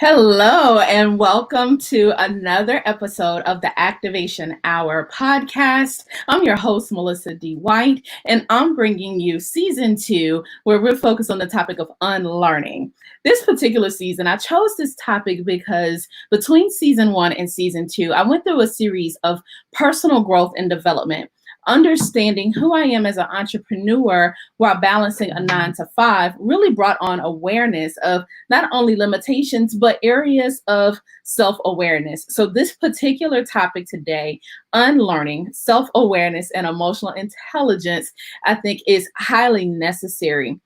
Hello, and welcome to another episode of the Activation Hour podcast. I'm your host, Melissa D. White, and I'm bringing you season 2, where we're focused on the topic of unlearning. This particular season, I chose this topic because between season 1 and season 2, I went through a series of personal growth and development. Understanding who I am as an entrepreneur while balancing a 9 to 5 really brought on awareness of not only limitations, but areas of self-awareness. So this particular topic today, unlearning, self-awareness, and emotional intelligence, I think is highly necessary.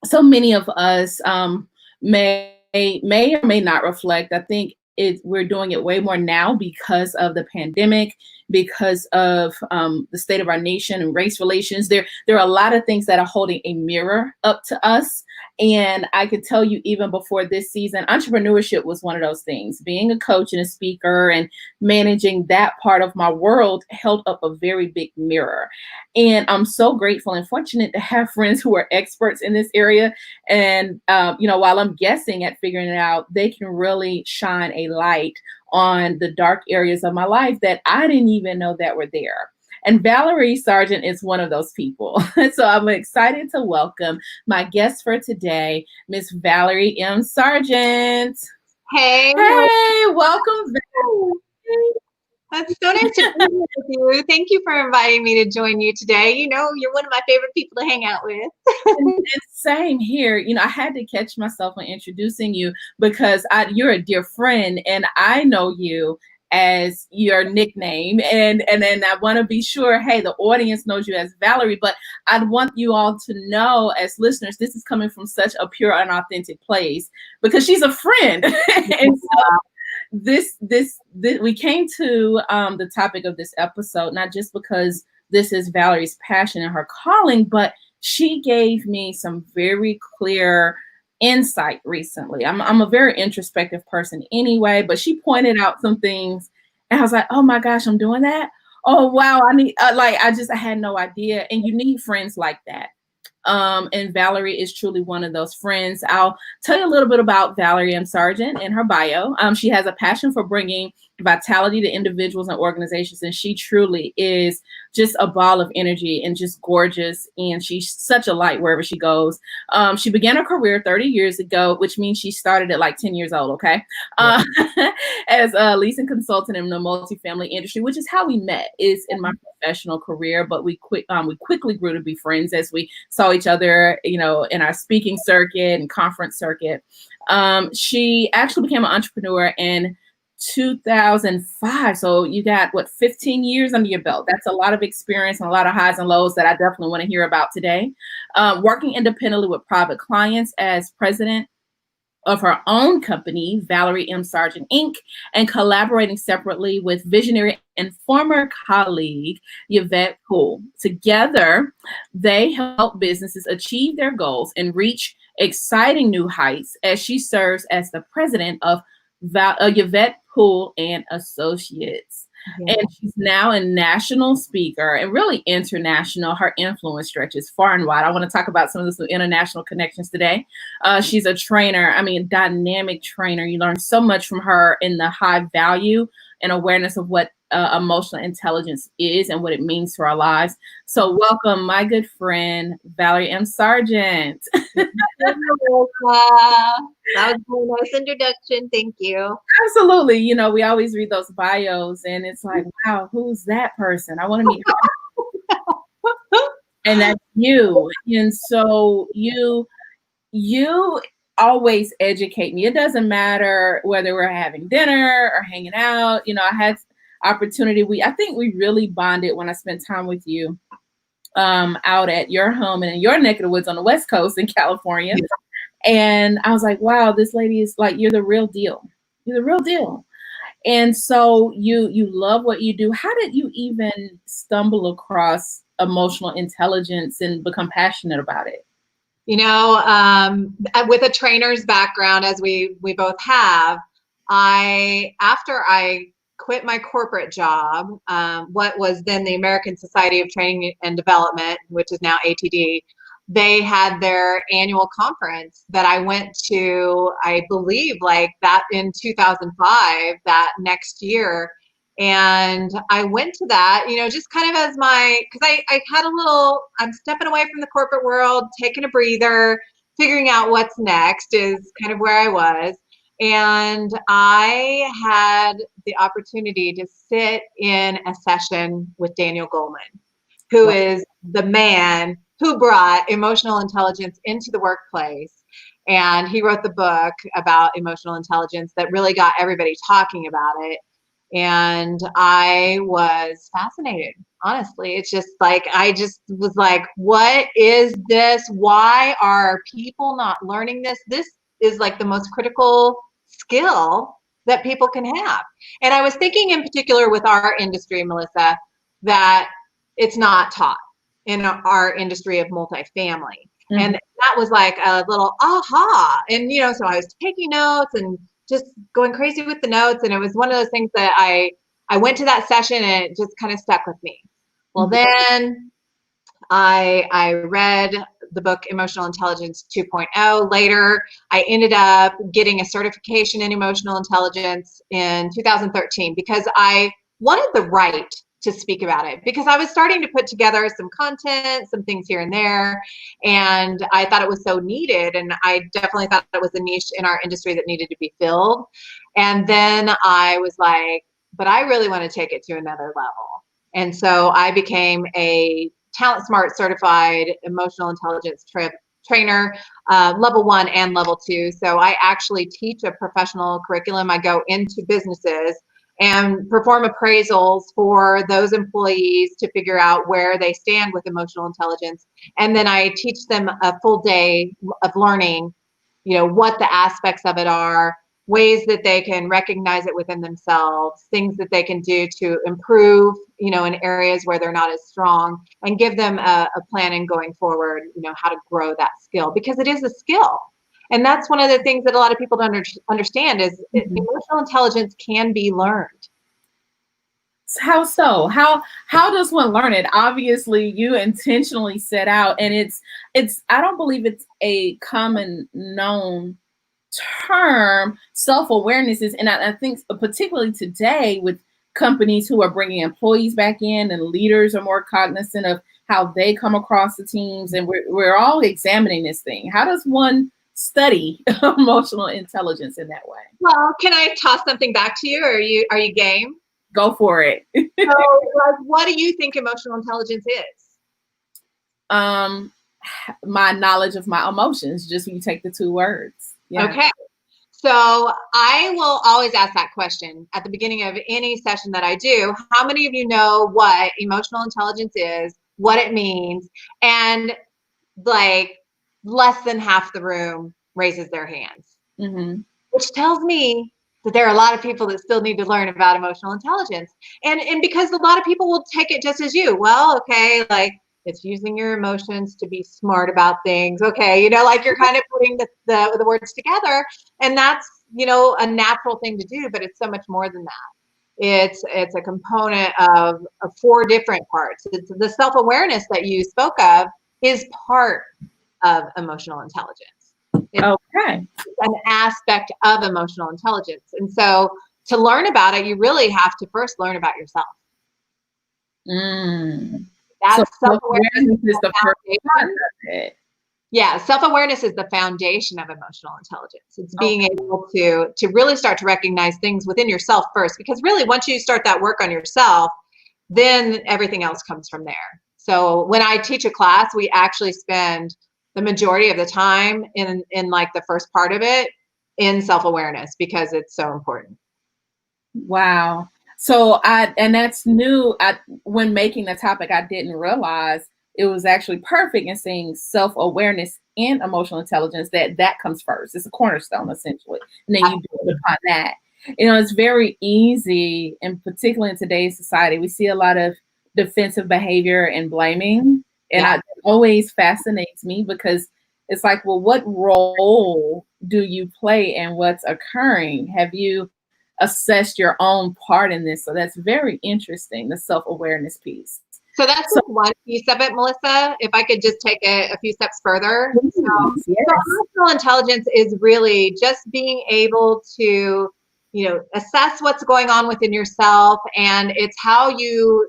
So many of us may or may not reflect. I think we're doing it way more now because of the pandemic, because of the state of our nation and race relations. There are a lot of things that are holding a mirror up to us. And I could tell you, even before this season, entrepreneurship was one of those things. Being a coach and a speaker and managing that part of my world held up a very big mirror. And I'm so grateful and fortunate to have friends who are experts in this area. And, while I'm guessing at figuring it out, they can really shine a light on the dark areas of my life that I didn't even know that were there. And Valerie Sargent is one of those people. So I'm excited to welcome my guest for today, Miss Valerie M. Sargent. Hey, welcome, Valerie. That's so nice to be here with you. Thank you for inviting me to join you today. You know, you're one of my favorite people to hang out with. And same here. I had to catch myself when introducing you because you're a dear friend and I know you as your nickname. And then I want to be sure, hey, the audience knows you as Valerie, but I'd want you all to know as listeners, this is coming from such a pure and authentic place because she's a friend. And so this we came to the topic of this episode, not just because this is Valerie's passion and her calling, but she gave me some very clear insight recently. I'm a very introspective person anyway, but she pointed out some things and I was like, oh my gosh, I'm doing that. Oh, wow. I had no idea. And you need friends like that. And Valerie is truly one of those friends. I'll tell you a little bit about Valerie M. Sargent and her bio. She has a passion for bringing vitality to individuals and organizations, and she truly is just a ball of energy and just gorgeous, and she's such a light wherever she goes. She began her career 30 years ago, which means she started at like 10 years old, okay? Yeah. As a leasing consultant in the multifamily industry, which is how we met, is in my professional career, but we quickly grew to be friends as we saw each other, in our speaking circuit and conference circuit. She actually became an entrepreneur in 2005. So you got 15 years under your belt. That's a lot of experience and a lot of highs and lows that I definitely want to hear about today. Working independently with private clients as president of her own company, Valerie M. Sargent Inc., and collaborating separately with visionary and former colleague, Yvette Poole. Together, they help businesses achieve their goals and reach exciting new heights as she serves as the president of Yvette Poole and Associates. Yeah. And she's now a national speaker and really international. Her influence stretches far and wide. I want to talk about some of those international connections today. She's a trainer, dynamic trainer. You learn so much from her in the high value and awareness of what emotional intelligence is and what it means to our lives. So welcome, my good friend, Valerie M. Sargent. That was a very nice introduction. Thank you. Absolutely. We always read those bios and it's like, wow, who's that person? I want to meet her. And that's you. And so you always educate me. It doesn't matter whether we're having dinner or hanging out. I had opportunity. I think we really bonded when I spent time with you out at your home and in your neck of the woods on the West Coast in California. Yeah. And I was like, wow, this lady is like, you're the real deal. You're the real deal. And so you love what you do. How did you even stumble across emotional intelligence and become passionate about it? With a trainer's background, as we both have, after I quit my corporate job, what was then the American Society of Training and Development, which is now ATD, they had their annual conference that I went to, I believe like that in 2005, that next year. And I went to that, just kind of as because I had I'm stepping away from the corporate world, taking a breather, figuring out what's next is kind of where I was. And I had the opportunity to sit in a session with Daniel Goleman, who is the man who brought emotional intelligence into the workplace. And he wrote the book about emotional intelligence that really got everybody talking about it. And I was fascinated, honestly. It's just like, I just was like, what is this? Why are people not learning this? This is like the most critical skill that people can have. And I was thinking in particular with our industry, Melissa, that it's not taught in our industry of multifamily. Mm-hmm. And that was like a little aha. And, so I was taking notes and just going crazy with the notes. And it was one of those things that I went to that session and it just kind of stuck with me. Well, then I read the book Emotional Intelligence 2.0. Later, I ended up getting a certification in emotional intelligence in 2013 because I wanted the right to speak about it, because I was starting to put together some content, some things here and there, and I thought it was so needed, and I definitely thought it was a niche in our industry that needed to be filled. And then I was like, but I really want to take it to another level. And so I became a TalentSmart certified emotional intelligence trainer, level 1 and level 2. So I actually teach a professional curriculum. I go into businesses and perform appraisals for those employees to figure out where they stand with emotional intelligence. And then I teach them a full day of learning, what the aspects of it are, ways that they can recognize it within themselves, things that they can do to improve, in areas where they're not as strong, and give them a plan in going forward, how to grow that skill, because it is a skill. And that's one of the things that a lot of people don't understand is emotional intelligence can be learned. How so? How does one learn it? Obviously, you intentionally set out, and it's I don't believe it's a common known term. Self-awareness is, and I think particularly today with companies who are bringing employees back in, and leaders are more cognizant of how they come across the teams, and we're all examining this thing. How does one study emotional intelligence in that way? Well, can I toss something back to you? Are you game? Go for it. So, what do you think emotional intelligence is? My knowledge of my emotions, just when you take the two words. Yeah. Okay. So I will always ask that question at the beginning of any session that I do. How many of you know what emotional intelligence is, what it means? And like less than half the room raises their hands, which tells me that there are a lot of people that still need to learn about emotional intelligence. And because a lot of people will take it just as you. Well, okay, like it's using your emotions to be smart about things. Okay, like you're kind of putting the words together, and that's, a natural thing to do, but it's so much more than that. It's a component of 4 different parts. It's the self-awareness that you spoke of is part of emotional intelligence. It's an aspect of emotional intelligence. And so to learn about it, you really have to first learn about yourself. That's self-awareness is the foundation. Yeah, self-awareness is the foundation of emotional intelligence. It's being able to really start to recognize things within yourself first, because really once you start that work on yourself, then everything else comes from there. So when I teach a class, we actually spend the majority of the time in like the first part of it in self-awareness, because it's so important. Wow. So and that's new. When making the topic, I didn't realize it was actually perfect in saying self-awareness and emotional intelligence, that comes first. It's a cornerstone, essentially. And then you build upon that. It's very easy, and particularly in today's society, we see a lot of defensive behavior and blaming. And it always fascinates me, because it's like, well, what role do you play in what's occurring? Have you assessed your own part in this? So that's very interesting, the self-awareness piece. So that's So just one piece of it, Melissa. If I could just take a few steps further. please, So yes. emotional intelligence is really just being able to, assess what's going on within yourself, and it's how you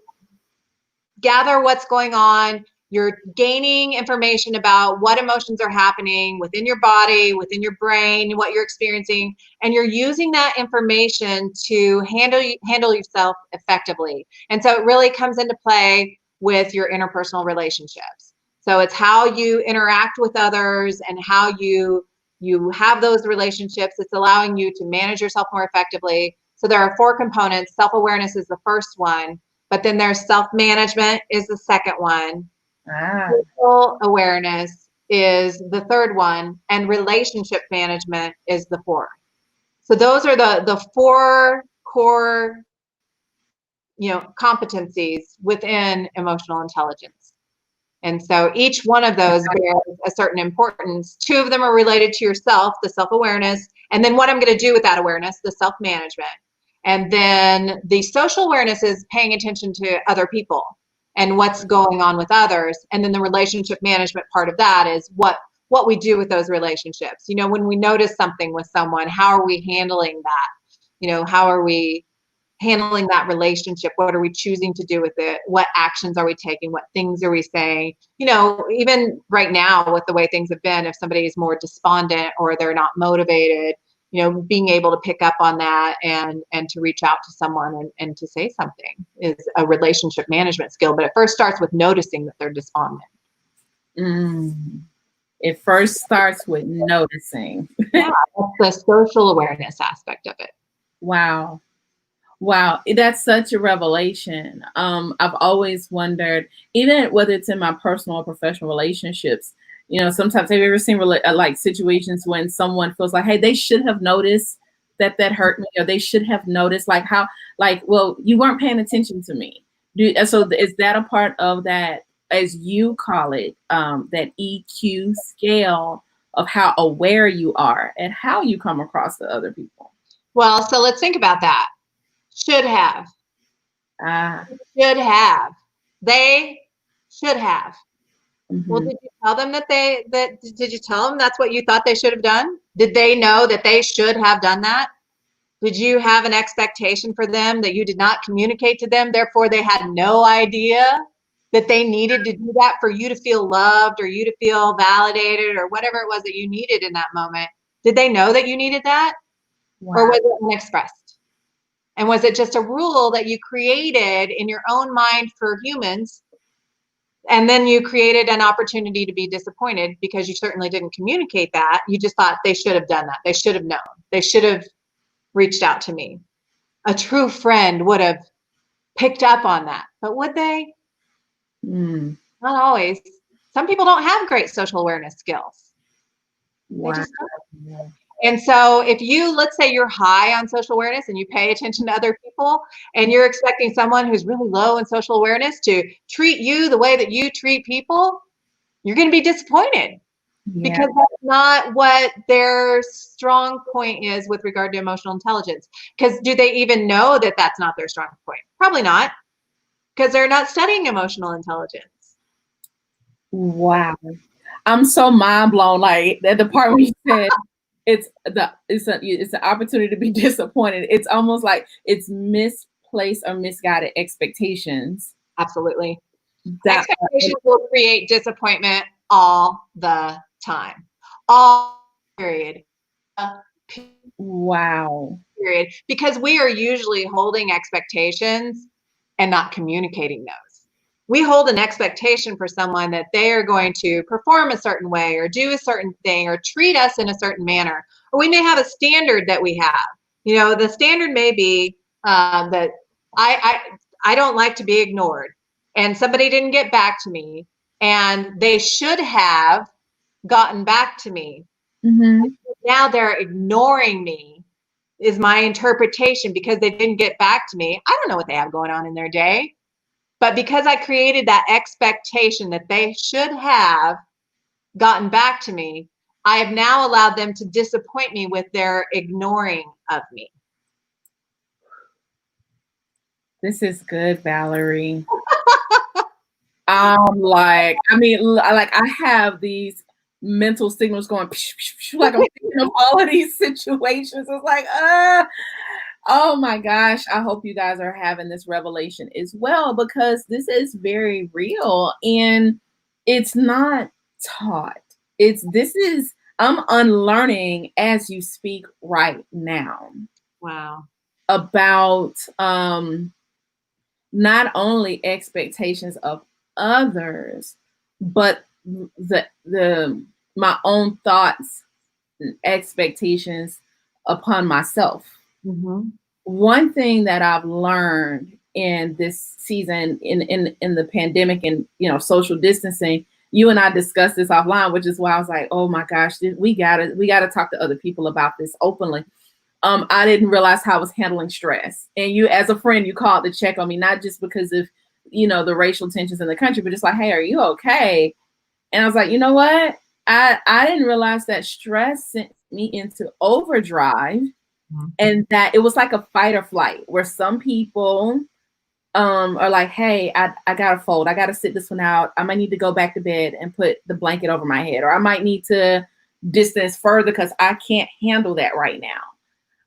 gather what's going on. You're gaining information about what emotions are happening within your body, within your brain, what you're experiencing, and you're using that information to handle yourself effectively. And so it really comes into play with your interpersonal relationships. So it's how you interact with others and how you have those relationships. It's allowing you to manage yourself more effectively. So there are 4 components. Self-awareness is the first one, but then there's self-management is the second one. Ah, Social awareness is the third one, and relationship management is the fourth. So those are the 4 core, competencies within emotional intelligence. And so each one of those bears a certain importance. 2 of them are related to yourself, the self-awareness, and then what I'm going to do with that awareness, the self-management. And then the social awareness is paying attention to other people and what's going on with others. And then the relationship management part of that is what we do with those relationships. When we notice something with someone, how are we handling that? How are we handling that relationship? What are we choosing to do with it? What actions are we taking? What things are we saying? Even right now with the way things have been, if somebody is more despondent or they're not motivated, being able to pick up on that and to reach out to someone and to say something is a relationship management skill. But it first starts with noticing that they're despondent. mm. It first starts with noticing. Yeah, that's the social awareness aspect of it. Wow. Wow, that's such a revelation. I've always wondered, even whether it's in my personal or professional relationships, sometimes have you ever seen like situations when someone feels like, hey, they should have noticed that hurt me, or they should have noticed like how, like, well, you weren't paying attention to me. So is that a part of that, as you call it, that EQ scale of how aware you are and how you come across to other people? Well, so let's think about that. Should have. Ah. Should have. They should have. Well, Mhm. did you tell them did you tell them that's what you thought they should have done? Did they know that they should have done that? Did you have an expectation for them that you did not communicate to them? Therefore, they had no idea that they needed to do that for you to feel loved or you to feel validated or whatever it was that you needed in that moment. Did they know that you needed that? Or Wow. was it unexpressed? And was it just a rule that you created in your own mind for humans? And then you created an opportunity to be disappointed because you certainly didn't communicate that. You just thought they should have done that. They should have known. They should have reached out to me. A true friend would have picked up on that. But would they? Mm. Not always. Some people don't have great social awareness skills. They Wow. just don't. And so if let's say you're high on social awareness and you pay attention to other people and you're expecting someone who's really low in social awareness to treat you the way that you treat people, you're going to be disappointed Yeah. because that's not what their strong point is with regard to emotional intelligence. Because do they even know that that's not their strong point? Probably not, because they're not studying emotional intelligence. Wow. I'm so mind blown. Like at the part where you said it's an opportunity to be disappointed. It's almost like it's misplaced or misguided expectations. Absolutely. That Expectations will create disappointment all the time. All period. wow. Period. Because we are usually holding expectations and not communicating those. We hold an expectation for someone that they are going to perform a certain way or do a certain thing or treat us in a certain manner. Or we may have a standard that we have. The standard may be that I don't like to be ignored, and somebody didn't get back to me, and they should have gotten back to me. Mm-hmm. Now they're ignoring me is my interpretation because they didn't get back to me. I don't know what they have going on in their day. But because I created that expectation that they should have gotten back to me, I have now allowed them to disappoint me with their ignoring of me. This is good, Valerie. I'm like, I mean, like I have these mental signals going, like I'm thinking of all of these situations. It's like, oh my gosh. I hope you guys are having this revelation as well, because this is very real and it's not taught. I'm unlearning as you speak right now Wow. about not only expectations of others, but the my own thoughts and expectations upon myself. Mm-hmm. One thing that I've learned in this season in the pandemic and social distancing, you and I discussed this offline, which is why I was like, oh my gosh, we gotta talk to other people about this openly. I didn't realize how I was handling stress. And you, as a friend, you called to check on me, not just because of, the racial tensions in the country, but just like, hey, are you okay? And I was like, you know what? I didn't realize that stress sent me into overdrive and that it was like a fight or flight where some people are like, hey, I gotta fold, I gotta sit this one out. I might need to go back to bed and put the blanket over my head, or I might need to distance further because I can't handle that right now.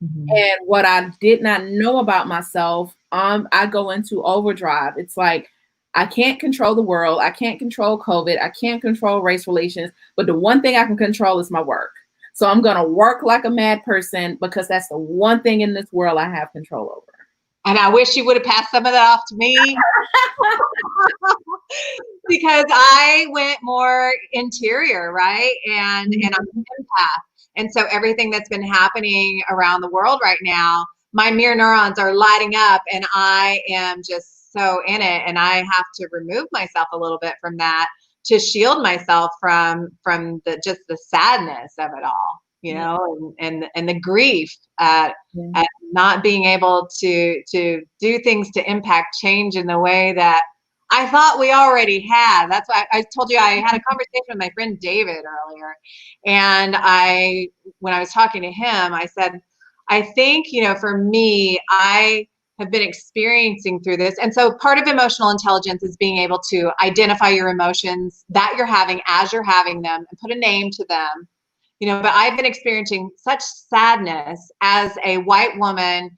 Mm-hmm. And what I did not know about myself, I go into overdrive. It's like I can't control the world. I can't control COVID. I can't control race relations. But the one thing I can control is my work. So I'm going to work like a mad person because that's the one thing in this world I have control over. And I wish you would have passed some of that off to me because I went more interior, right? And I'm an empath. And so everything that's been happening around the world right now, my mirror neurons are lighting up and I am just so in it. And I have to remove myself a little bit from that to shield myself from the just the sadness of it all, and the grief at not being able to do things to impact change in the way that I thought we already had. That's why I told you I had a conversation with my friend David earlier. And when I was talking to him, I said, I think, for me, I have been experiencing through this. And so part of emotional intelligence is being able to identify your emotions that you're having as you're having them and put a name to them. But I've been experiencing such sadness as a white woman,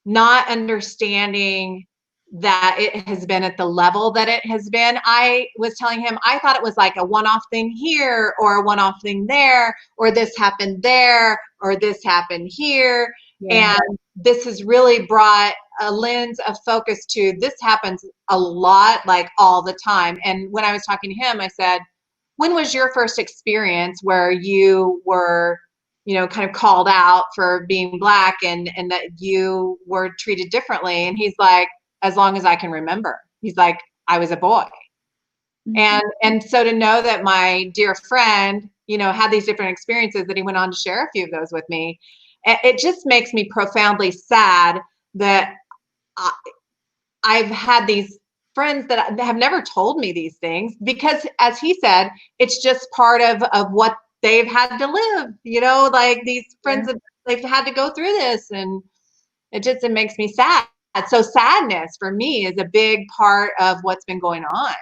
not understanding that it has been at the level that it has been. I was telling him I thought it was like a one-off thing here or a one-off thing there, or this happened there, or this happened here. Yeah. And this has really brought a lens of focus to this happens a lot, like all the time. And when I was talking to him, I said, when was your first experience where you were kind of called out for being Black and that you were treated differently? And he's like, as long as I can remember. He's like, I was a boy. Mm-hmm. And so to know that my dear friend, had these different experiences, that he went on to share a few of those with me, it just makes me profoundly sad that I've had these friends that have never told me these things because, as he said, it's just part of what they've had to live, like these friends that they've had to go through this, and it makes me sad. So sadness for me is a big part of what's been going on,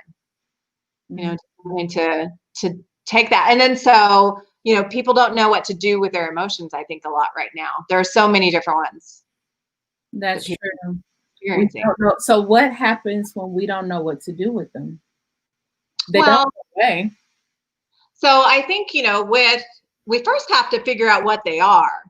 to take that. And then so, people don't know what to do with their emotions, I think, a lot right now. There are so many different ones. That's true. We Experiencing. don't know. So what happens when we don't know what to do with them? They don't Well, go away. so I think, we first have to figure out what they are.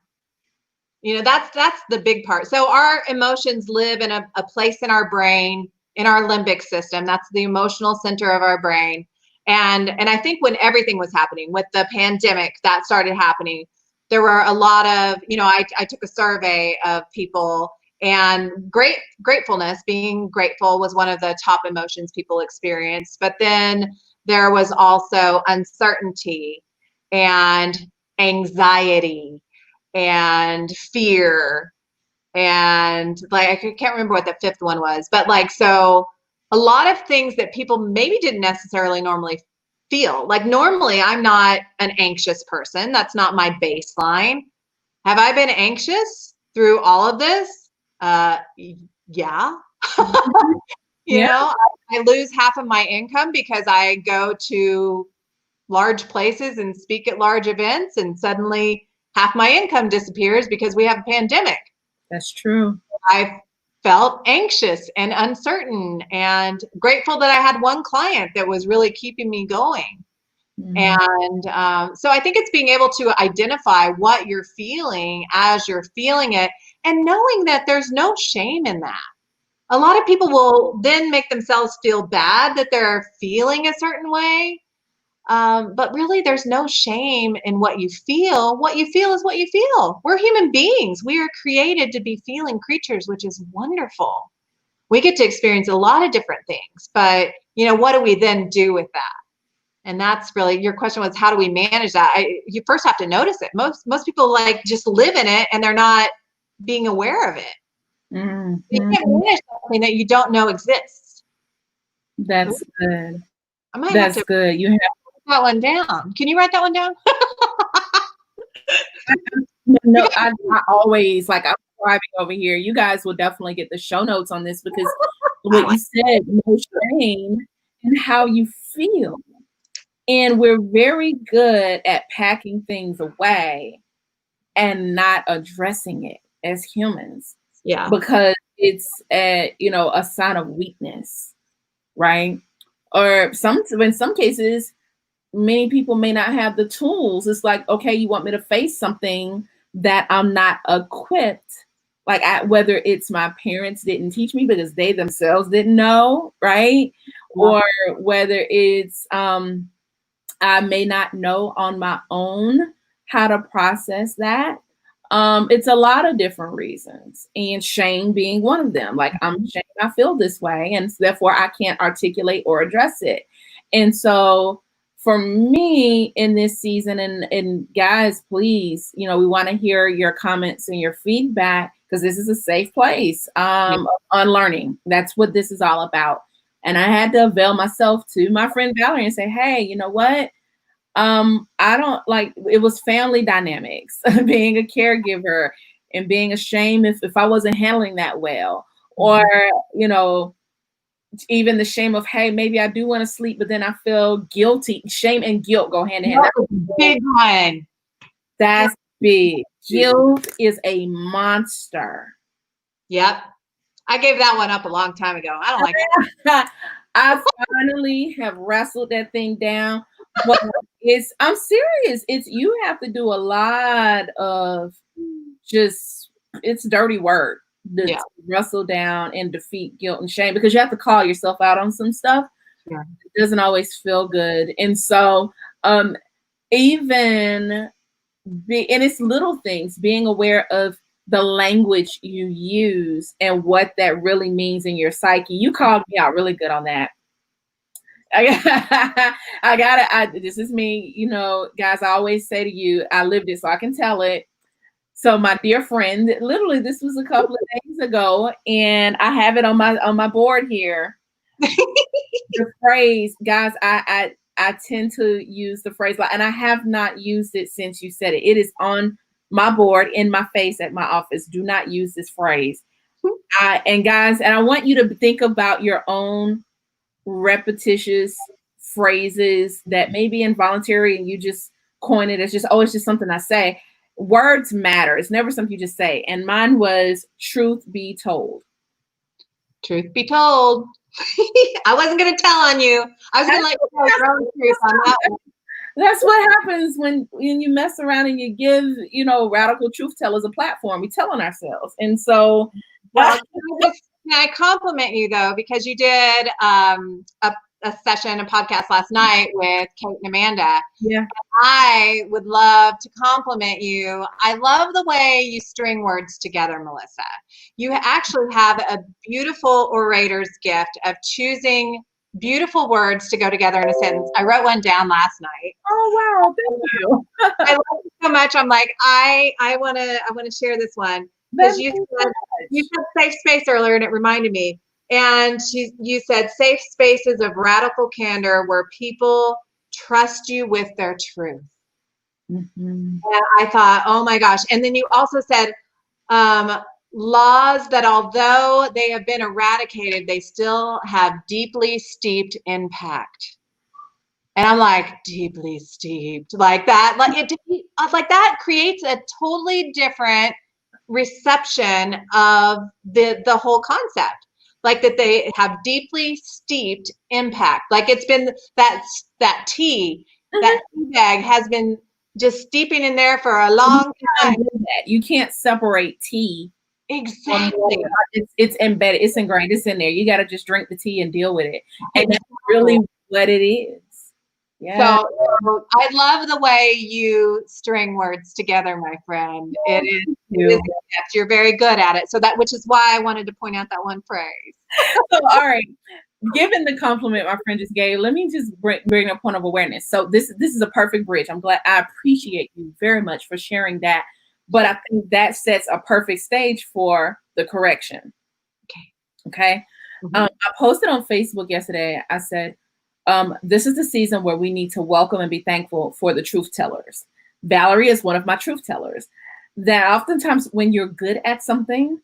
That's the big part. So our emotions live in a place in our brain, in our limbic system. That's the emotional center of our brain. And I think when everything was happening with the pandemic, that started happening, there were a lot of, I took a survey of people, and gratefulness, being grateful, was one of the top emotions people experienced. But then there was also uncertainty and anxiety and fear, and like I can't remember what the fifth one was, but like, so a lot of things that people maybe didn't necessarily normally feel. Like normally I'm not an anxious person. That's not my baseline. Have I been anxious through all of this? Yeah. You know, I lose half of my income because I go to large places and speak at large events, and suddenly half my income disappears because we have a pandemic. That's true. I felt anxious and uncertain and grateful that I had one client that was really keeping me going. Mhm. And so I think it's being able to identify what you're feeling as you're feeling it, and knowing that there's no shame in that. A lot of people will then make themselves feel bad that they're feeling a certain way. But really, there's no shame in what you feel. What you feel is what you feel. We're human beings. We are created to be feeling creatures, which is wonderful. We get to experience a lot of different things, but what do we then do with that? And that's really your question, was how do we manage that? You first have to notice it. Most people like just live in it and they're not being aware of it. You can't Mhm. manage something that you don't know exists. That's good. I might have That's to good. You have write that one down. Can you write that one down? You no, got I always like I'm driving over here. You guys will definitely get the show notes on this because what you said, no shame in how you feel. And we're very good at packing things away and not addressing it as humans yeah. because it's a sign of weakness, right? Or in some cases, many people may not have the tools. It's like, okay, you want me to face something that I'm not equipped. Like whether it's my parents didn't teach me because they themselves didn't know, right? Yeah. Or whether it's I may not know on my own how to process that. It's a lot of different reasons, and shame being one of them. Like, I'm ashamed I feel this way, and therefore I can't articulate or address it. And so, for me in this season, and guys, please, we want to hear your comments and your feedback because this is a safe place. Unlearning. That's what this is all about. And I had to avail myself to my friend Valerie and say, hey, you know what? I don't like it was family dynamics, being a caregiver and being ashamed if I wasn't handling that well. Or, you know, even the shame of, hey, maybe I do want to sleep, but then I feel guilty. Shame and guilt go hand in hand. That was a big one. That's big. Guilt is a monster. Yep. I gave that one up a long time ago. I don't like it. I finally have wrestled that thing down. But I'm serious. You have to do a lot of it's dirty work to Yeah. wrestle down and defeat guilt and shame because you have to call yourself out on some stuff. Yeah. It doesn't always feel good. And so even and it's little things, being aware of the language you use and what that really means in your psyche. You called me out really good on that. I got it. This is me, guys. I always say to you, I lived it, so I can tell it. So, my dear friend, literally, this was a couple of days ago, and I have it on my board here. The phrase, guys, I tend to use the phrase, and I have not used it since you said it. It is on my board in my face at my office. Do not use this phrase. And guys, and I want you to think about your own repetitious phrases that may be involuntary and you just coin it as it's just something I say. Words matter. It's never something you just say. And mine was truth be told. Truth be told. I wasn't going to tell on you. I was going to let you tell your own truth on that one. That's what happens when you mess around and you give, radical truth tellers a platform. We tell on ourselves. And so well, can I compliment you though, because you did a session, a podcast last night with Kate and Amanda. Yeah. I would love to compliment you. I love the way you string words together, Melissa. You actually have a beautiful orator's gift of choosing beautiful words to go together in a sentence. I wrote one down last night. Oh wow, thank you. I love it so much. I'm like, I want to share this one because you said safe space earlier, and it reminded me. And you said safe spaces of radical candor where people trust you with their truth. Mm-hmm. And I thought, oh my gosh. And then you also said, laws that although they have been eradicated, they still have deeply steeped impact. And I'm like, deeply steeped, like that, like that creates a totally different reception of the whole concept. Like that they have deeply steeped impact. Like it's been that tea, that tea bag has been just steeping in there for a You long can't time. undo that. You can't separate tea from Exactly. water. It's embedded. It's ingrained. It's in there. You got to just drink the tea and deal with it. And that's Exactly. really what it is. Yeah. So I love the way you string words together, my friend. Thank It is you. a gift. You're very good at it. So that, which is why I wanted to point out that one phrase. So, all right. Given the compliment my friend just gave, let me just bring a point of awareness. So this is a perfect bridge. I'm glad. I appreciate you very much for sharing that. But I think that sets a perfect stage for the correction. Okay. Okay. Mhm. I posted on Facebook yesterday. I said, this is the season where we need to welcome and be thankful for the truth tellers. Valerie is one of my truth tellers. That oftentimes when you're good at something,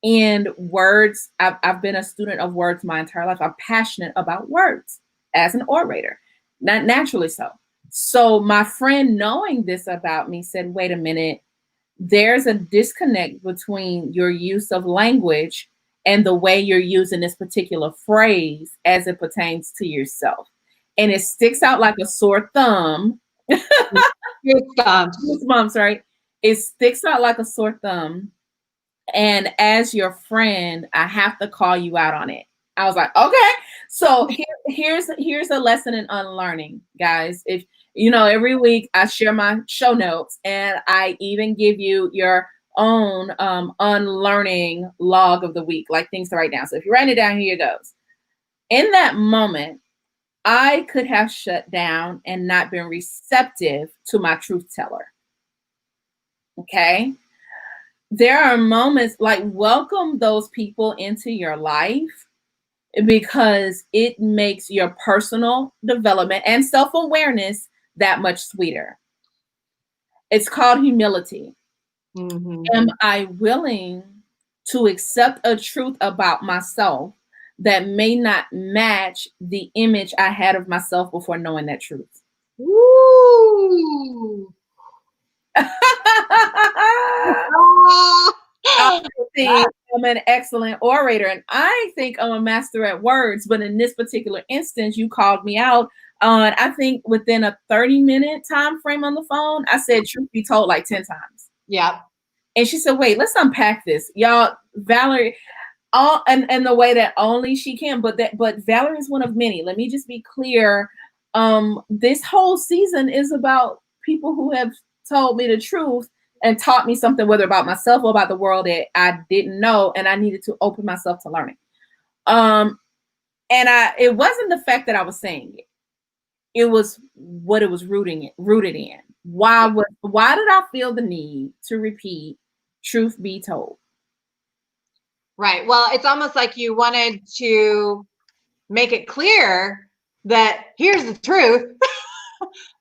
and words, I've been a student of words my entire life. I'm passionate about words as an orator, not naturally so. So my friend, knowing this about me, said, wait a minute, there's a disconnect between your use of language and the way you're using this particular phrase as it pertains to yourself. And it sticks out like a sore thumb. Goosebumps. Goosebumps, right? It sticks out like a sore thumb, and as your friend, I have to call you out on it. I was like, okay. So here's a lesson in unlearning, guys. If you know, every week I share my show notes, and I even give you your own unlearning log of the week, like things to write down. So if you write it down, here it goes. In that moment, I could have shut down and not been receptive to my truth teller. Okay. There are moments like welcome those people into your life because it makes your personal development and self-awareness that much sweeter. It's called humility. Mm-hmm. Am I willing to accept a truth about myself that may not match the image I had of myself before knowing that truth? Woo! I think I'm an excellent orator and I think I'm a master at words, but in this particular instance, you called me out on, I think within a 30-minute time frame on the phone, I said truth be told like 10 times. Yep. And she said, wait, let's unpack this. Y'all, Valerie, all and the way that only she can, but Valerie is one of many. Let me just be clear. This whole season is about people who have told me the truth and taught me something, whether about myself or about the world that I didn't know, and I needed to open myself to learning. And it wasn't the fact that I was saying it; it was what it was rooted in. Why did I feel the need to repeat "Truth be told"? Right. Well, it's almost like you wanted to make it clear that here's the truth,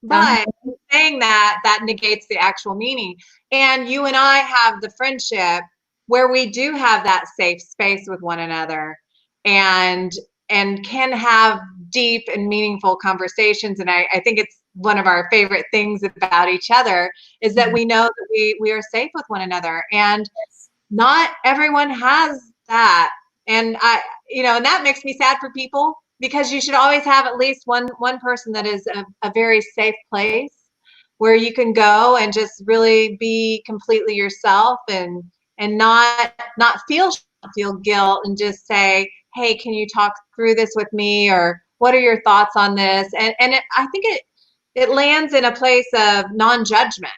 but saying that negates the actual meaning. And you and I have the friendship where we do have that safe space with one another and can have deep and meaningful conversations. And I think it's one of our favorite things about each other is that we know that we are safe with one another. And not everyone has that. And and that makes me sad for people because you should always have at least one person that is a very safe place where you can go and just really be completely yourself and not feel guilt and just say, hey, can you talk through this with me, or what are your thoughts on this? I think it lands in a place of non-judgment.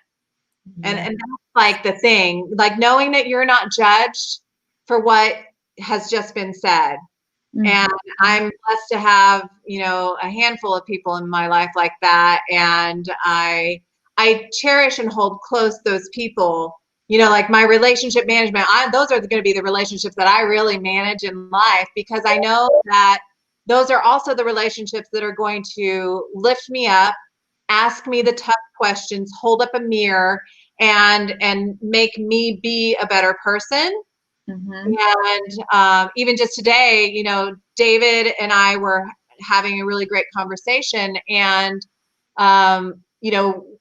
And that's like the thing, like knowing that you're not judged for what has just been said. And I'm blessed to have, a handful of people in my life like that. And I cherish and hold close those people, like my relationship management. Those are going to be the relationships that I really manage in life, because I know that those are also the relationships that are going to lift me up, ask me the tough questions, hold up a mirror, and make me be a better person. Mm-hmm. And even just today, David and I were having a really great conversation. And,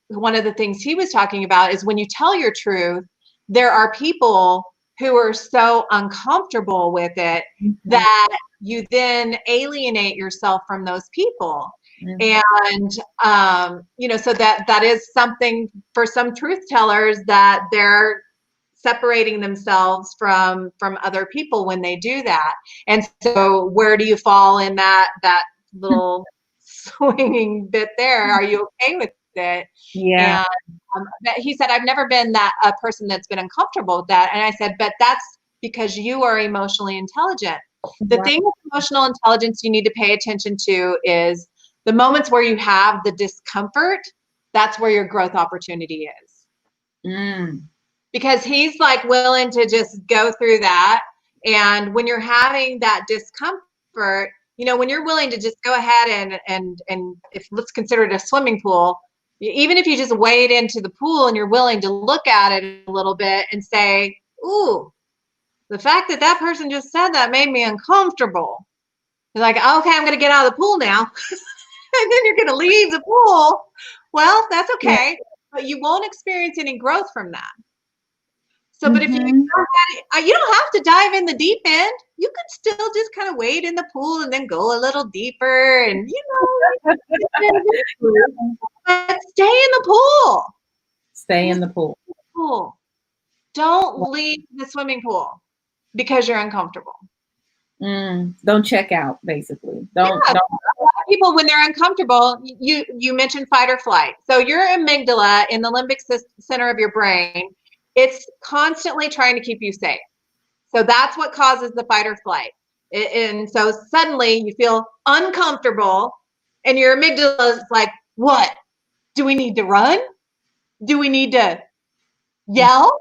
one of the things he was talking about is when you tell your truth, there are people who are so uncomfortable with it Mm-hmm. that you then alienate yourself from those people. Mm-hmm. And, so that is something for some truth tellers, that they're separating themselves from other people when they do that. And so where do you fall in that little swinging bit there? Are you okay with it? Yeah. And but he said, I've never been a person that's been uncomfortable with that. And I said, but that's because you are emotionally intelligent. The Wow. thing with emotional intelligence you need to pay attention to is the moments where you have the discomfort. That's where your growth opportunity is, Mm. because he's like willing to just go through that. And when you're having that discomfort, when you're willing to just go ahead and if let's consider it a swimming pool, even if you just wade into the pool and you're willing to look at it a little bit and say, ooh, the fact that that person just said that made me uncomfortable. You're like, okay, I'm going to get out of the pool now. And then you're going to leave the pool. Well, that's Yeah. okay, but you won't experience any growth from that. So, but if you Mm-hmm. you don't have to dive in the deep end. You could still just kind of wade in the pool and then go a little deeper, and but stay in the pool. Stay in Just the pool. stay in the pool. Don't leave the swimming pool because you're uncomfortable. Don't check out, basically. Yeah, Don't. a lot of people, when they're uncomfortable, you mentioned fight or flight. So your amygdala in the limbic center of your brain, it's constantly trying to keep you safe. So that's what causes the fight or flight. And so suddenly you feel uncomfortable, and your amygdala is like, what? Do we need to run? Do we need to yell?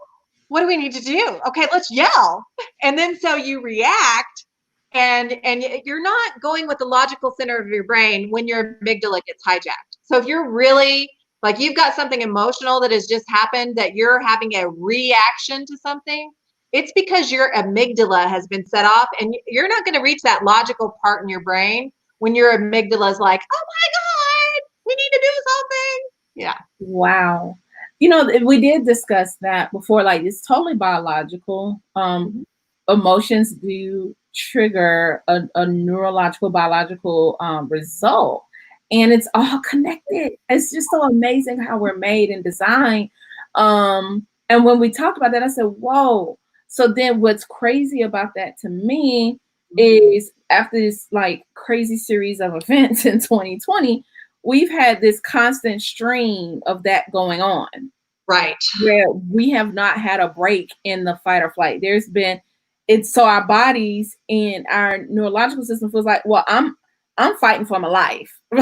What do we need to do? Okay, let's yell. And then so you react, and you're not going with the logical center of your brain when your amygdala gets hijacked. So if you're really like, you've got something emotional that has just happened, that you're having a reaction to something, it's because your amygdala has been set off, and you're not going to reach that logical part in your brain when your amygdala is like, oh my God, we need to do something. Yeah. Wow. We did discuss that before. Like, it's totally biological. Mhm. Emotions do trigger a neurological, biological result, and it's all connected. It's just so amazing how we're made and designed. And when we talked about that, I said, "Whoa!" So then, what's crazy about that to me is, after this like crazy series of events in 2020, we've had this constant stream of that going on, Right. where we have not had a break in the fight or flight. There's been it's so our bodies and our neurological system feels like, well, I'm fighting for my life. Yeah,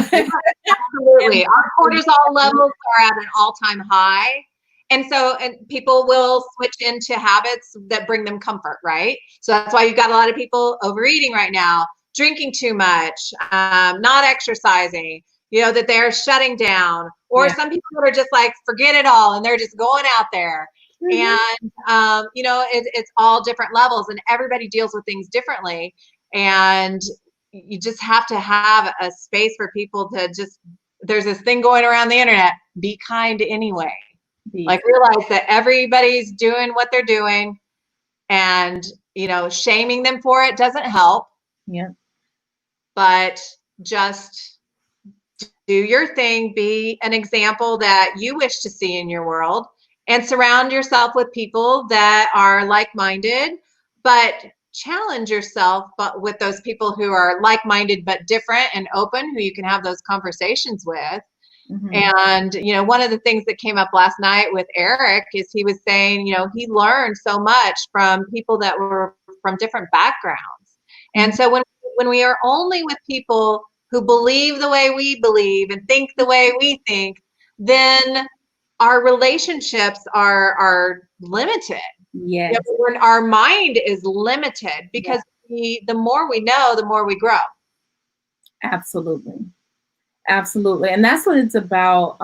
absolutely. Our cortisol levels are at an all-time high. And so, and people will switch into habits that bring them comfort, right? So that's why you've got a lot of people overeating right now, drinking too much, not exercising, that they're shutting down, or Yeah. some people that are just like, forget it all, and they're just going out there. Mhm. And, it's all different levels, and everybody deals with things differently. And you just have to have a space for people to just, there's this thing going around the internet, be kind anyway. Be- Like, realize that everybody's doing what they're doing, and shaming them for it doesn't help, Yeah. but just do your thing, be an example that you wish to see in your world, and surround yourself with people that are like-minded, but challenge yourself but with those people who are like-minded but different and open, who you can have those conversations with. Mhm. And one of the things that came up last night with Eric is he was saying, he learned so much from people that were from different backgrounds. And Mhm. so when we are only with people who believe the way we believe and think the way we think, then our relationships are limited. Yes. When our mind is limited, Yeah. because the more we know, the more we grow. Absolutely. Absolutely. And that's what it's about.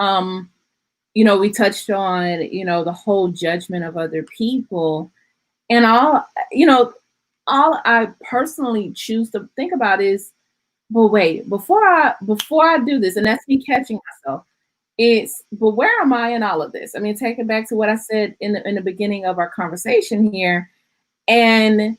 We touched on, the whole judgment of other people. And all I personally choose to think about is, but wait, before I do this, and that's me catching myself, but where am I in all of this? I mean, take it back to what I said in the beginning of our conversation here. And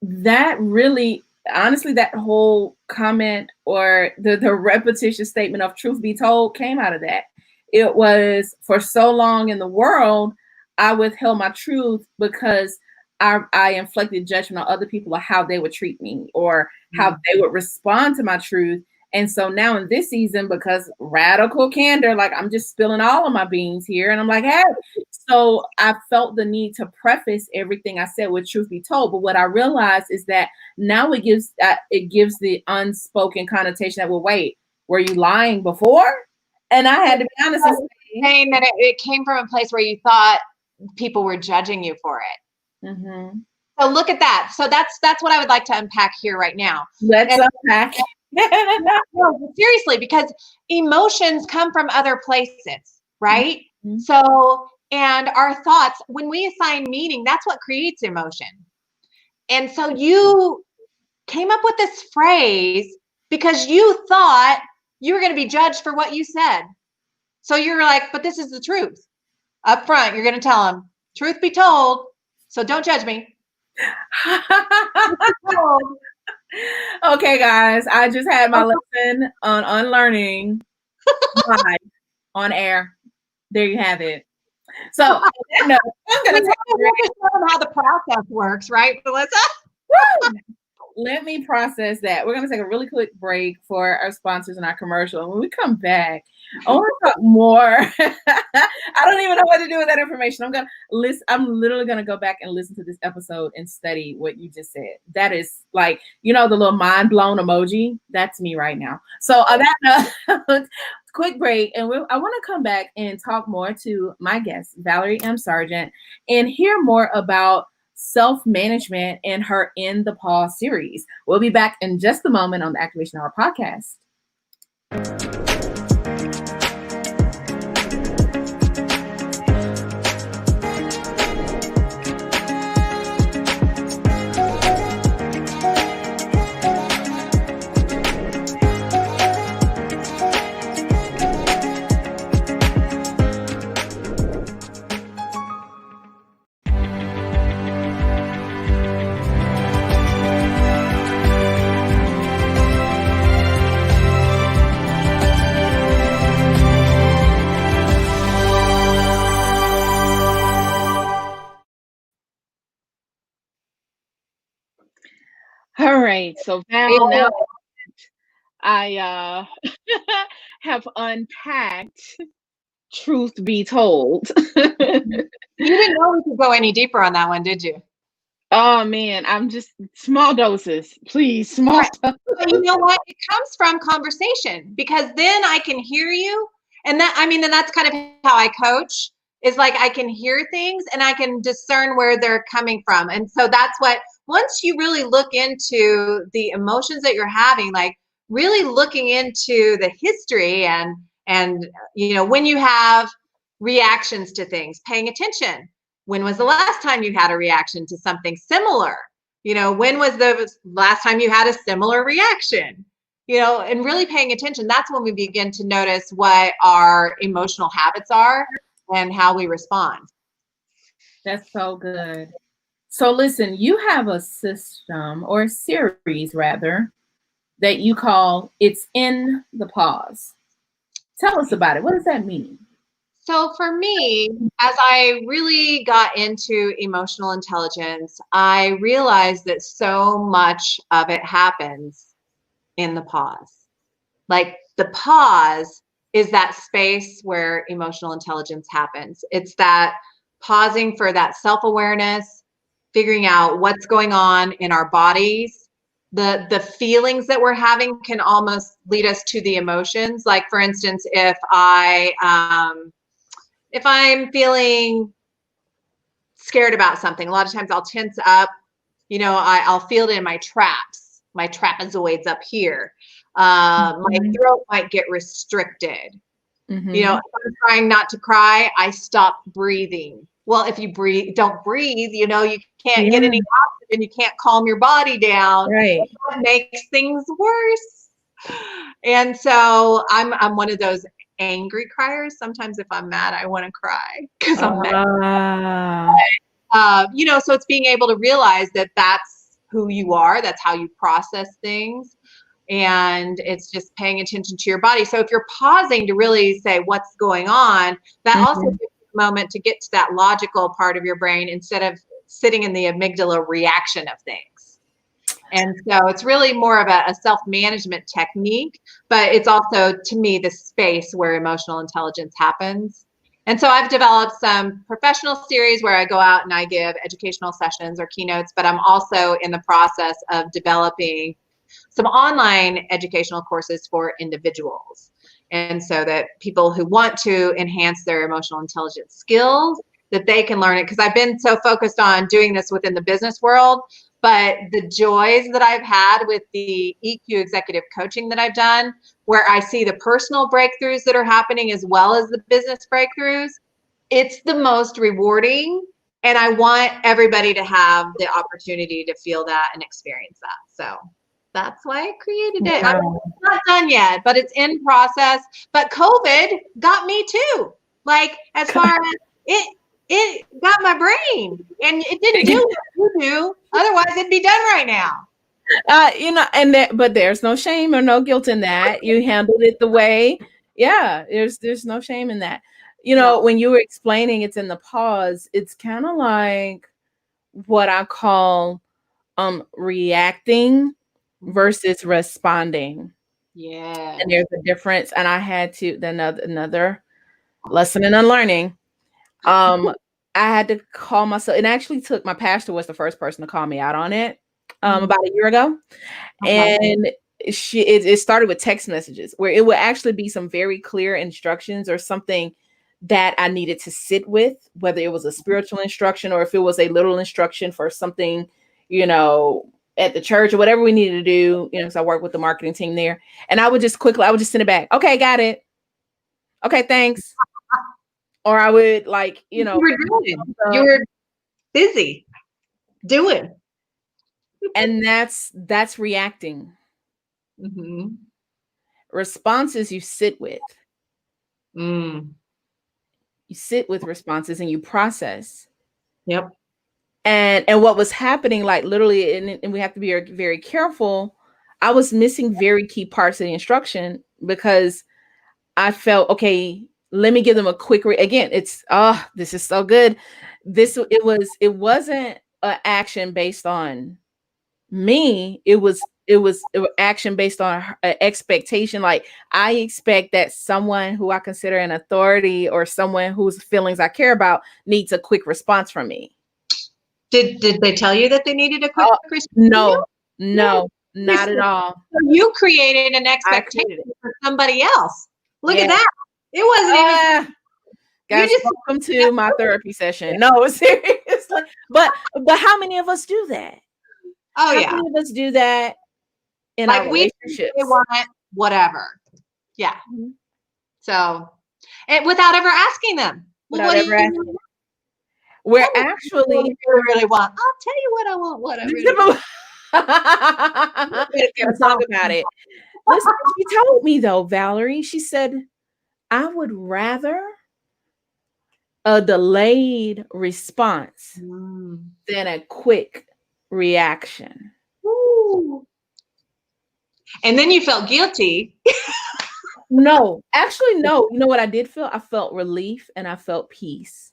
that really, honestly, that whole comment or the repetitious statement of truth be told came out of that. It was, for so long in the world, I withheld my truth because I inflicted judgment on other people of how they would treat me or how they would respond to my truth. And so now in this season, because radical candor, like I'm just spilling all of my beans here. And I'm like, hey, so I felt the need to preface everything I said with truth be told. But what I realized is that now it gives the unspoken connotation that, well, wait, were you lying before? And I had to be honest and say, saying that it came from a place where you thought people were judging you for it. mm-hmm. So look at that. So that's what I would like to unpack here right now. Let's unpack. No, seriously, because emotions come from other places, right? Mm-hmm. So, and our thoughts, when we assign meaning, that's what creates emotion. And so you came up with this phrase because you thought you were going to be judged for what you said. So you're like, but this is the truth. Up front, you're going to tell them, truth be told, so don't judge me. Okay, guys, I just had my lesson on unlearning live on air. There you have it. So I'm going to take how the process works, right, Melissa? Let me process that. We're going to take a really quick break for our sponsors and our commercial. And when we come back, I want to talk more. I don't even know what to do with that information. I'm literally going to go back and listen to this episode and study what you just said. That is like, the little mind blown emoji. That's me right now. So on that note, quick break. And I want to come back and talk more to my guest, Valerie M. Sargent, and hear more about self-management in her In the Pause series. We'll be back in just a moment on the Activation Hour podcast. All right, so Val, now I have unpacked truth be told. You didn't know we could go any deeper on that one, did you? Oh man, I'm just small doses, please, small doses. But you know what? It comes from conversation, because then I can hear you, and then that's kind of how I coach. Is like I can hear things and I can discern where they're coming from, and so that's what. Once you really look into the emotions that you're having, like really looking into the history and when you have reactions to things, paying attention. When was the last time you had a reaction to something similar? When was the last time you had a similar reaction? And really paying attention. That's when we begin to notice what our emotional habits are and how we respond. That's so good. So listen, you have a system, or a series rather, that you call It's in the Pause. Tell us about it. What does that mean? So for me, as I really got into emotional intelligence, I realized that so much of it happens in the pause. Like the pause is that space where emotional intelligence happens. It's that pausing for that self-awareness, figuring out what's going on in our bodies. The feelings that we're having can almost lead us to the emotions. Like for instance, if I'm feeling scared about something, a lot of times I'll tense up. I'll feel it in my traps, my trapezoids up here. My throat might get restricted. If I'm trying not to cry, I stop breathing. Well, if you don't breathe, you can't get Yeah, any oxygen, you can't calm your body down. right. That makes things worse. And so I'm one of those angry criers. Sometimes if I'm mad, I want to cry because I'm mad. Ah, So it's being able to realize that that's who you are, that's how you process things, and it's just paying attention to your body. So if you're pausing to really say what's going on, that also mhm. gives you a moment to get to that logical part of your brain instead of sitting in the amygdala reaction of things. And so it's really more of a self-management technique, but it's also, to me, the space where emotional intelligence happens. And so I've developed some professional series where I go out and I give educational sessions or keynotes, but I'm also in the process of developing some online educational courses for individuals. And so that people who want to enhance their emotional intelligence skills, that they can learn it. Because I've been so focused on doing this within the business world, but the joys that I've had with the EQ executive coaching that I've done, where I see the personal breakthroughs that are happening as well as the business breakthroughs, it's the most rewarding. And I want everybody to have the opportunity to feel that and experience that. So that's why I created it. I'm Wow. not done yet, but it's in process. But COVID got me too. Like, as far as it got my brain, and it didn't do what you do. Otherwise, it'd be done right now. But there's no shame or no guilt in that. You handled it the way, yeah, there's no shame in that. Yeah. When you were explaining it's in the pause, it's kind of like what I call reacting versus responding. Yeah. And there's a difference. And I had to another lesson in unlearning. Um, I had to call myself, and actually took my pastor was the first person to call me out on it about a year ago. Okay. And it started with text messages where it would actually be some very clear instructions or something that I needed to sit with, whether it was a spiritual instruction or if it was a literal instruction for something, at the church or whatever we needed to do, because I work with the marketing team there. And I would just send it back. Okay, got it. Okay, thanks. Or I would You were busy doing. and that's reacting. Mm-hmm. Responses you sit with. Mm. You sit with responses and you process. Yep. And what was happening, like literally, and we have to be very, very careful. I was missing very key parts of the instruction because I felt, okay, let me give them a quick again. It's this is so good. It wasn't an action based on me. It was action based on expectation. Like I expect that someone who I consider an authority or someone whose feelings I care about needs a quick response from me. Did they tell you that they needed a quick response from you? No, No. no, not at all. So you created an I expectation created it. for somebody else. Look Yeah. at that. It wasn't even you Guys, just welcome to my therapy session. No, seriously. But how many of us do that? Oh How yeah. many of us do that in our Like we relationships? they want whatever. Yeah. Mhm. So and without ever asking them. Well, Without what do ever you asking. We're tell me what actually you really want? I'll tell you what I want, what I really got a song about it. Listen, she told me though, Valerie, she said, I would rather a delayed response want. than a quick reaction. Ooh. And then you felt guilty. No, actually, no. You know what I did feel? I felt relief and I felt peace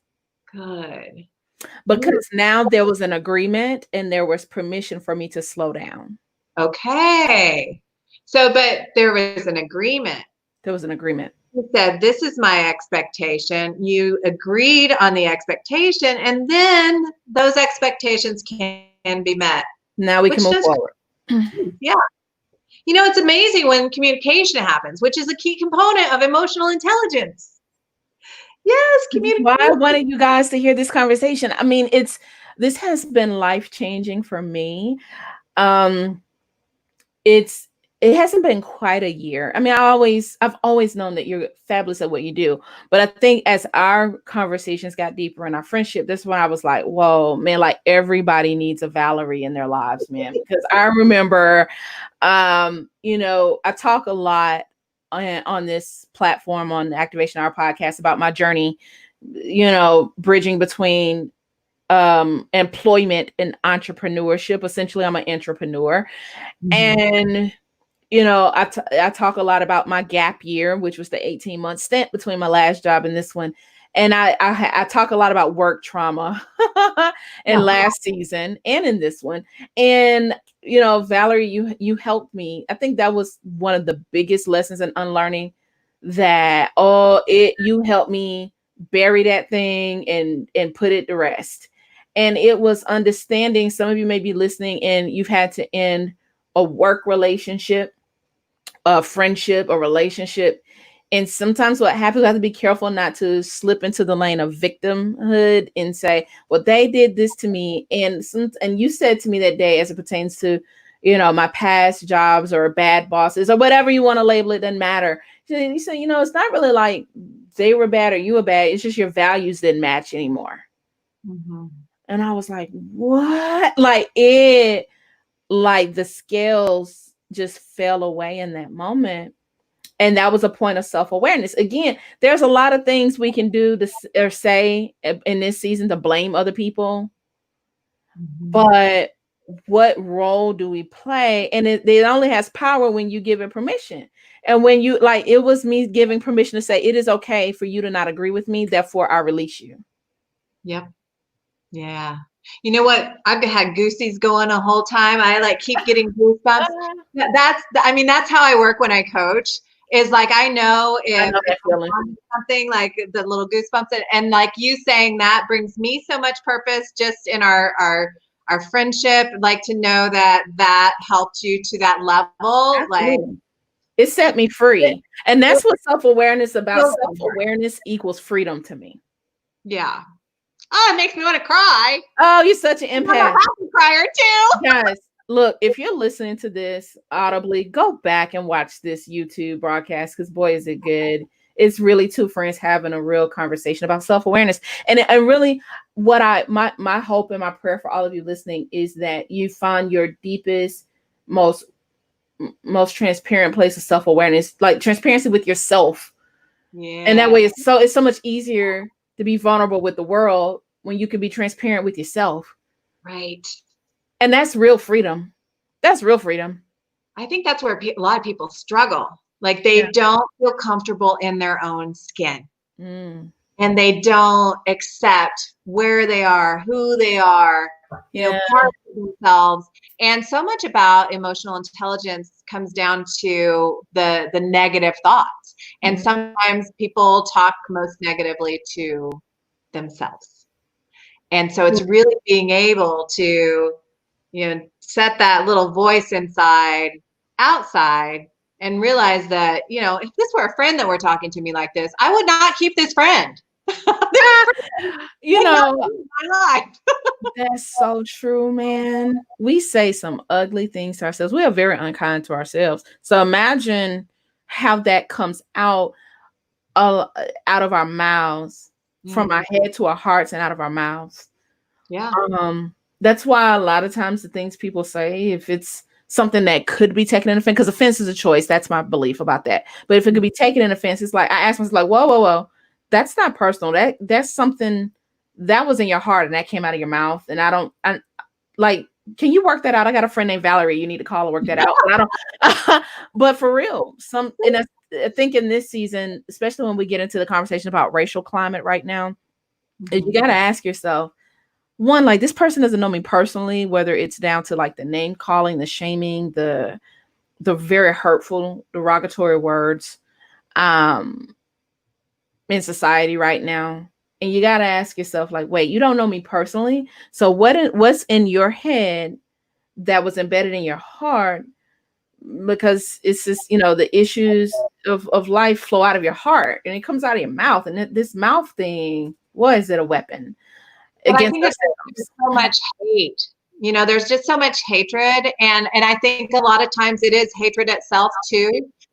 Good. because now there was an agreement and there was permission for me to slow down. Okay. So, but there was an agreement. There was an agreement. You said, this is my expectation. You agreed on the expectation, and then those expectations can be met, Now we can which move does, forward. yeah. It's amazing when communication happens, which is a key component of emotional intelligence. Yes, Why I communication. wanted you guys to hear this conversation. I mean, this has been life changing for me. Um, it's It hasn't been quite a year. I mean, I've always known that you're fabulous at what you do. But I think as our conversations got deeper in our friendship, this is when I was like, whoa, man, like everybody needs a Valerie in their lives, man. Because I remember, I talk a lot on this platform on the Activation Hour podcast about my journey, bridging between employment and entrepreneurship. Essentially, I'm an entrepreneur. Mhm. And I talk a lot about my gap year, which was the 18-month stint between my last job and this one. And I talk a lot about work trauma in Yeah. last season and in this one. And Valerie, you helped me. I think that was one of the biggest lessons in unlearning, that you helped me bury that thing and put it to rest. And it was understanding, some of you may be listening and you've had to end a work relationship, a friendship, a relationship. And sometimes what happens, we have to be careful not to slip into the lane of victimhood and say, well, they did this to me. And you said to me that day, as it pertains to, my past jobs or bad bosses or whatever you want to label it, doesn't matter. You say, it's not really like they were bad or you were bad. It's just your values didn't match anymore. Mhm. And I was like, what? Like the scales just fell away in that moment. And that was a point of self-awareness. Again, there's a lot of things we can do or say in this season to blame other people, Mhm. but what role do we play? And it only has power when you give it permission. And when you, like, it was me giving permission to say, it is okay for you to not agree with me, therefore I release you. Yep. Yeah. You know what? I've had goosies going the whole time. I like keep getting goosebumps. I mean, that's how I work when I coach, is like, I know I if know that I'm feeling. on something, like the little goosebumps, and like you saying that brings me so much purpose just in our friendship, like to know that that helped you to that level. Like, Absolutely. It set me it, free. And it that's what self-awareness about. feels so good. Self-awareness equals freedom to me. Yeah. Oh, it makes me want to cry. Oh, you're such an I'm a empath. happy crier too. Guys, look, if you're listening to this audibly, go back and watch this YouTube broadcast, because boy, is it good. It's really two friends having a real conversation about self-awareness. And really what my hope and my prayer for all of you listening is that you find your deepest, most most transparent place of self-awareness, like transparency with yourself. And that Yeah. way it's so much easier to be vulnerable with the world when you can be transparent with yourself. Right. And that's real freedom. That's real freedom. I think that's where a lot of people struggle. Like Yeah. they don't feel comfortable in their own skin Mm. and they don't accept where they are, who they are, Yeah. parts of themselves. And so much about emotional intelligence comes down to the negative thoughts. And Mm. sometimes people talk most negatively to themselves. And so it's really being able to, set that little voice inside, outside, and realize that, if this were a friend that were talking to me like this, I would not keep this friend. This Ah, friend you would not know, be in my life. that's so true, man. We say some ugly things to ourselves. We are very unkind to ourselves. So imagine how that comes uh, out of our mouths, from our Mm, head to our hearts and out of our mouths. yeah. That's why a lot of times the things people say, if it's something that could be taken in offense, because offense is a choice. That's my belief about that. But if it could be taken in offense, it's like I ask myself, like, whoa, whoa, whoa, that's not personal. That's something that was in your heart and that came out of your mouth. And I like, can you work that out? I got a friend named Valerie. You need to call and work that out. But I don't. But for real, I think in this season, especially when we get into the conversation about racial climate right now, you Mhm. got to ask yourself, one, like, this person doesn't know me personally, whether it's down to like the name calling, the shaming, the very hurtful derogatory words um in society right now. And you got to ask yourself, like, wait, you don't know me personally, so what's in your head that was embedded in your heart? Because it's just, the issues of life flow out of your heart and it comes out of your mouth. And this mouth thing, what is it, a weapon But I against think it's there's ourselves? so much hate There's just so much hatred, and I think a lot of times it is hatred itself too,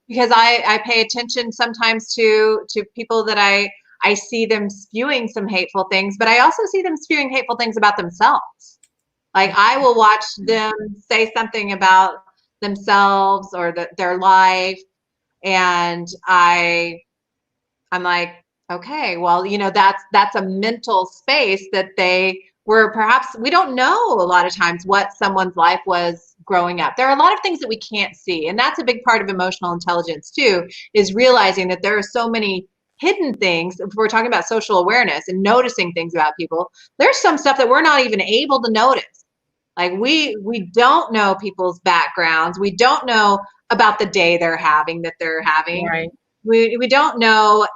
because I pay attention sometimes to people that I see them spewing some hateful things, but I also see them spewing hateful things about themselves. Like I will watch them say something about themselves or their life, and I'm like, okay, well, that's a mental space that they were, perhaps we don't know a lot of times what someone's life was growing up. There are a lot of things that we can't see. And that's a big part of emotional intelligence too, is realizing that there are so many hidden things. If we're talking about social awareness and noticing things about people, there's some stuff that we're not even able to notice. Like we don't know people's backgrounds. We don't know about the day they're having. Right. We don't know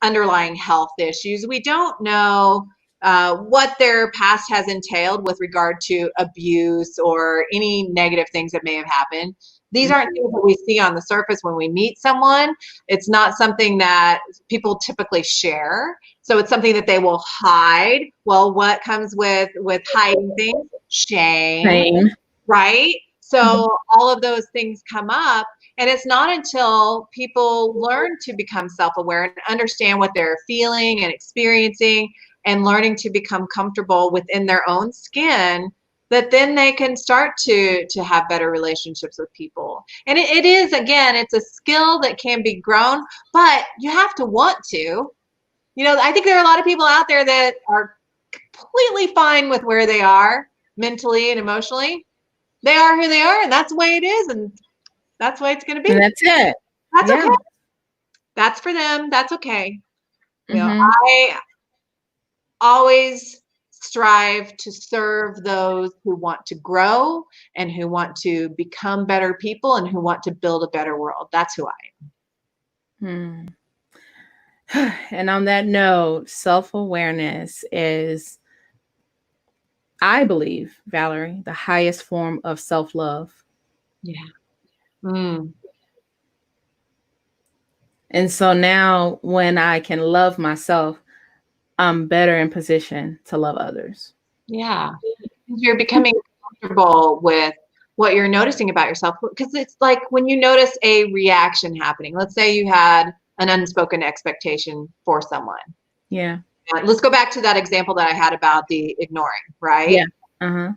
underlying health issues. We don't know what their past has entailed with regard to abuse or any negative things that may have happened. These aren't things that we see on the surface when we meet someone. It's not something that people typically share. So it's something that they will hide. Well, what comes with hiding things? Shame, Same. right? So all of those things come up. And it's not until people learn to become self-aware and understand what they're feeling and experiencing and learning to become comfortable within their own skin that then they can start to have better relationships with people. And it is, again, it's a skill that can be grown, but you have to want to. I think there are a lot of people out there that are completely fine with where they are mentally and emotionally. They are who they are, and that's the way it is, and that's the way it's going to be. And that's it. That's Yeah. okay. That's for them. That's okay. Mm-hmm. I always strive to serve those who want to grow and who want to become better people and who want to build a better world. That's who I am. And on that note, self-awareness is, I believe, Valerie, the highest form of self-love. Yeah. Mm. And so now when I can love myself, I'm better in position to love others. Yeah. You're becoming comfortable with what you're noticing about yourself, because it's like when you notice a reaction happening, let's say you had an unspoken expectation for someone. Yeah. Let's go back to that example that I had about the ignoring, right? Yeah. Uh-huh.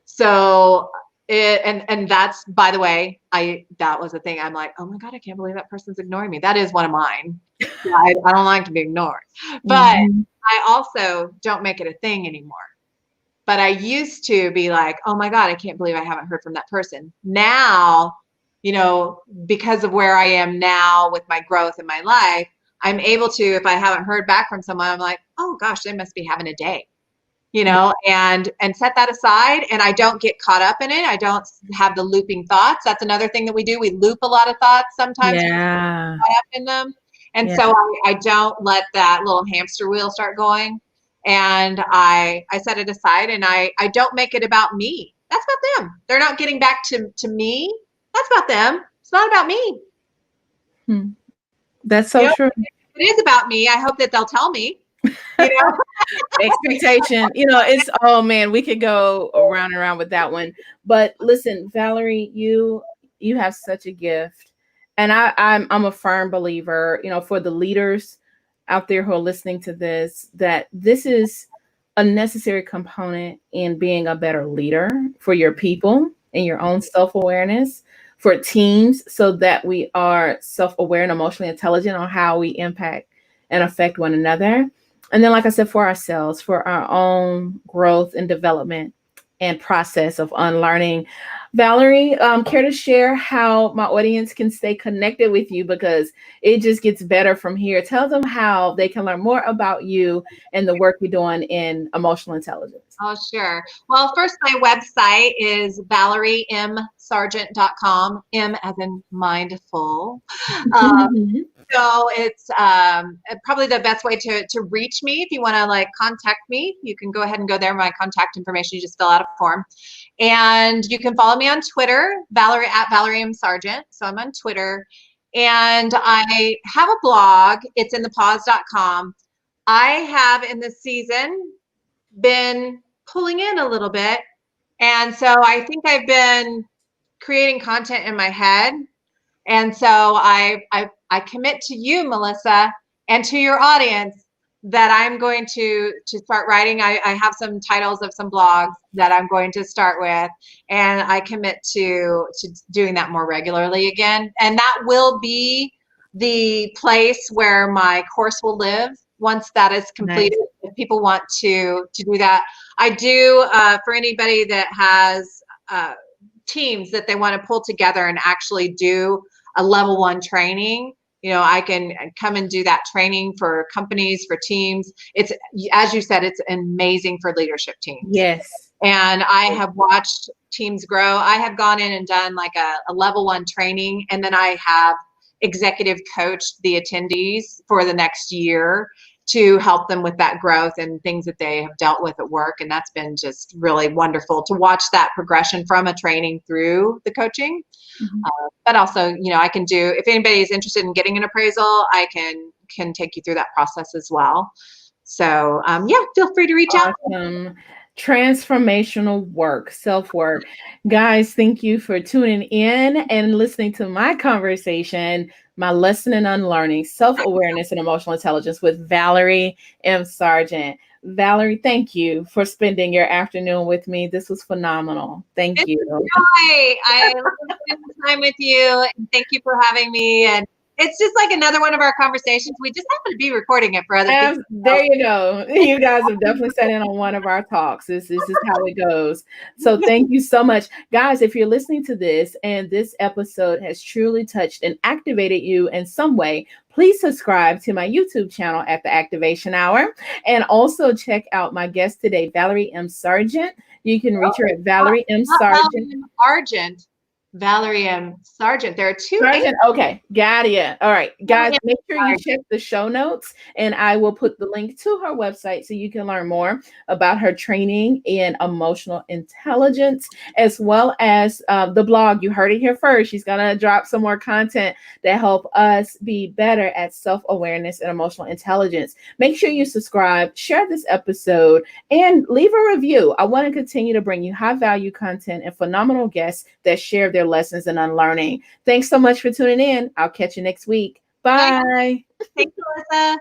So and that's, by the way, that was the thing. I'm like, oh my God, I can't believe that person's ignoring me. That is one of mine. I don't like to be ignored. But I also don't make it a thing anymore. But I used to be like, oh my God, I can't believe I haven't heard from that person. Now, because of where I am now with my growth in my life, I'm able to, if I haven't heard back from someone, I'm like, oh gosh, they must be having a day, and set that aside. And I don't get caught up in it. I don't have the looping thoughts. That's another thing that we do. We loop a lot of thoughts sometimes. Yeah. Caught up in them. And so I don't let that little hamster wheel start going. And I set it aside, and I don't make it about me. That's about them. They're not getting back to me. That's about them. It's not about me. That's so true. It is about me. I hope that they'll tell me. Expectation. It's, oh man, we could go around and around with that one. But listen, Valerie, you have such a gift. And I'm a firm believer, for the leaders out there who are listening to this, that this is a necessary component in being a better leader for your people and your own self-awareness, for teams, so that we are self-aware and emotionally intelligent on how we impact and affect one another. And then, like I said, for ourselves, for our own growth and development and process of unlearning. Valerie, care to share how my audience can stay connected with you, because it just gets better from here. Tell them how they can learn more about you and the work you're doing in emotional intelligence. Oh, sure. Well, first, my website is ValerieMSargent.com, M as in mindful. So it's probably the best way to reach me. If you want to contact me, you can go ahead and go there. My contact information, you just fill out a form. And you can follow me on Twitter, Valerie M. Sargent. So I'm on Twitter. And I have a blog. It's in thepause.com. I have in this season been pulling in a little bit And so I think I've been creating content in my head. And so I commit to you, Melissa, and to your audience that I'm going to start writing. I have some titles of some blogs that I'm going to start with, and I commit to doing that more regularly again. And that will be the place where my course will live once that is Nice. completed. If people want to do that, I do for anybody that has teams that they want to pull together and actually do a level 1 training. I can come and do that training for companies, for teams. It's, as you said, it's amazing for leadership teams. Yes. And I have watched teams grow. I have gone in and done like a level 1 training, and then I have executive coached the attendees for the next year to help them with that growth and things that they have dealt with at work. And that's been just really wonderful to watch that progression from a training through the coaching. Mm-hmm. But also, I can do, if anybody is interested in getting an appraisal, I can take you through that process as well. So yeah, feel free to reach out. Transformational work, self-work. Guys, thank you for tuning in and listening to my conversation, my lesson in unlearning, self-awareness and emotional intelligence with Valerie M. Sargent. Valerie, thank you for spending your afternoon with me. This was phenomenal. Thank you. Joy. I love spending time with you, and thank you for having me. And it's just like another one of our conversations. We just happen to be recording it for other people. There you go. You guys have definitely sat in on one of our talks. This is how it goes. So thank you so much. Guys, if you're listening to this and this episode has truly touched and activated you in some way, please subscribe to my YouTube channel at the Activation Hour. And also check out my guest today, Valerie M. Sargent. You can reach her at Valerie M. Sargent. Valerie M. Sargent. There are two. Sargent. Okay, got it. All right, guys, make sure you check the show notes, and I will put the link to her website so you can learn more about her training in emotional intelligence, as well as the blog. You heard it here first. She's gonna drop some more content that help us be better at self-awareness and emotional intelligence. Make sure you subscribe, share this episode, and leave a review. I want to continue to bring you high-value content and phenomenal guests that share their lessons in unlearning. Thanks so much for tuning in. I'll catch you next week. Bye. Thanks, Melissa.